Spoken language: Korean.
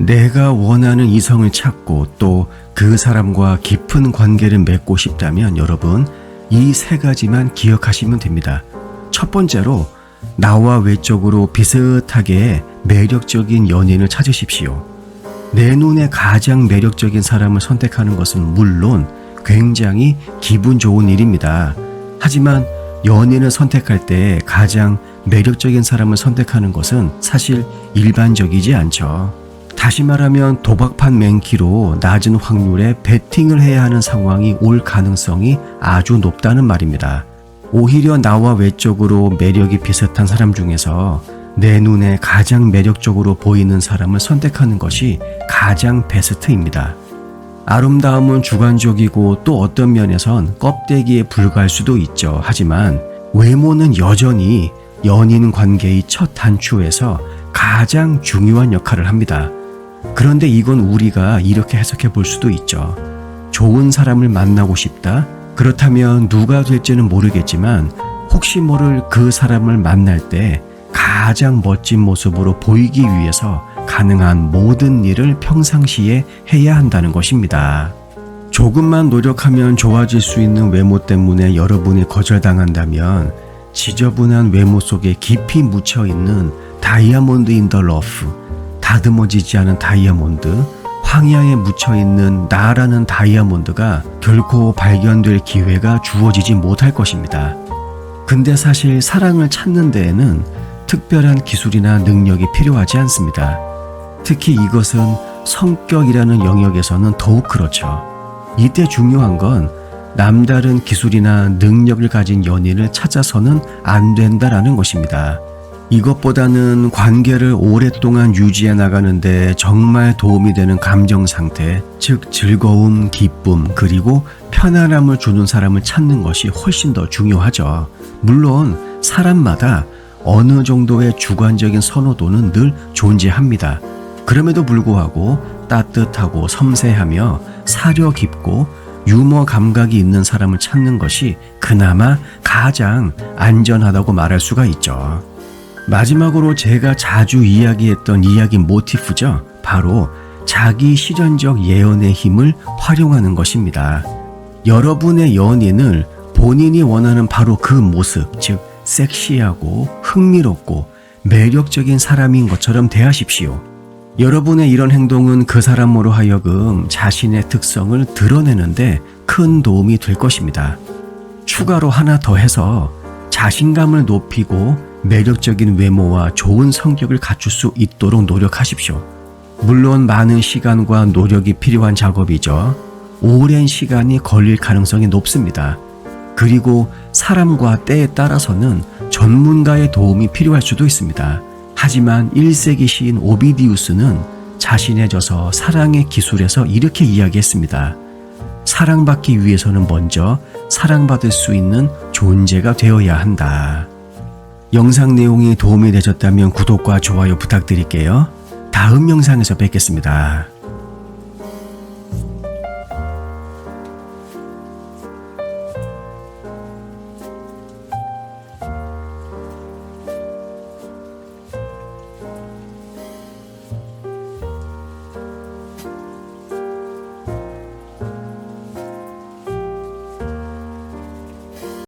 내가 원하는 이성을 찾고 또 그 사람과 깊은 관계를 맺고 싶다면 여러분, 이 세 가지만 기억하시면 됩니다. 첫 번째로, 나와 외적으로 비슷하게 매력적인 연인을 찾으십시오. 내 눈에 가장 매력적인 사람을 선택하는 것은 물론 굉장히 기분 좋은 일입니다. 하지만 연인을 선택할 때 가장 매력적인 사람을 선택하는 것은 사실 일반적이지 않죠. 다시 말하면 도박판 맨키로 낮은 확률의 베팅을 해야 하는 상황이 올 가능성이 아주 높다는 말입니다. 오히려 나와 외적으로 매력이 비슷한 사람 중에서 내 눈에 가장 매력적으로 보이는 사람을 선택하는 것이 가장 베스트입니다. 아름다움은 주관적이고 또 어떤 면에선 껍데기에 불과할 수도 있죠. 하지만 외모는 여전히 연인 관계의 첫 단추에서 가장 중요한 역할을 합니다. 그런데 이건 우리가 이렇게 해석해 볼 수도 있죠. 좋은 사람을 만나고 싶다? 그렇다면 누가 될지는 모르겠지만 혹시 모를 그 사람을 만날 때 가장 멋진 모습으로 보이기 위해서 가능한 모든 일을 평상시에 해야 한다는 것입니다. 조금만 노력하면 좋아질 수 있는 외모 때문에 여러분이 거절당한다면 지저분한 외모 속에 깊이 묻혀있는 다이아몬드 인 더 러프, 다듬어지지 않은 다이아몬드, 황야에 묻혀있는 나라는 다이아몬드가 결코 발견될 기회가 주어지지 못할 것입니다. 근데 사실 사랑을 찾는 데에는 특별한 기술이나 능력이 필요하지 않습니다. 특히 이것은 성격이라는 영역에서는 더욱 그렇죠. 이때 중요한 건 남다른 기술이나 능력을 가진 연인을 찾아서는 안 된다라는 것입니다. 이것보다는 관계를 오랫동안 유지해 나가는데 정말 도움이 되는 감정 상태, 즉 즐거움, 기쁨, 그리고 편안함을 주는 사람을 찾는 것이 훨씬 더 중요하죠. 물론 사람마다 어느 정도의 주관적인 선호도는 늘 존재합니다. 그럼에도 불구하고 따뜻하고 섬세하며 사려 깊고 유머 감각이 있는 사람을 찾는 것이 그나마 가장 안전하다고 말할 수가 있죠. 마지막으로 제가 자주 이야기했던 이야기 모티프죠. 바로 자기 실현적 예언의 힘을 활용하는 것입니다. 여러분의 연인을 본인이 원하는 바로 그 모습, 즉 섹시하고 흥미롭고 매력적인 사람인 것처럼 대하십시오. 여러분의 이런 행동은 그 사람으로 하여금 자신의 특성을 드러내는데 큰 도움이 될 것입니다. 추가로 하나 더 해서 자신감을 높이고 매력적인 외모와 좋은 성격을 갖출 수 있도록 노력하십시오. 물론 많은 시간과 노력이 필요한 작업이죠. 오랜 시간이 걸릴 가능성이 높습니다. 그리고 사람과 때에 따라서는 전문가의 도움이 필요할 수도 있습니다. 하지만 1세기 시인 오비디우스는 자신의 저서 사랑의 기술에서 이렇게 이야기했습니다. 사랑받기 위해서는 먼저 사랑받을 수 있는 존재가 되어야 한다. 영상 내용이 도움이 되셨다면 구독과 좋아요 부탁드릴게요. 다음 영상에서 뵙겠습니다.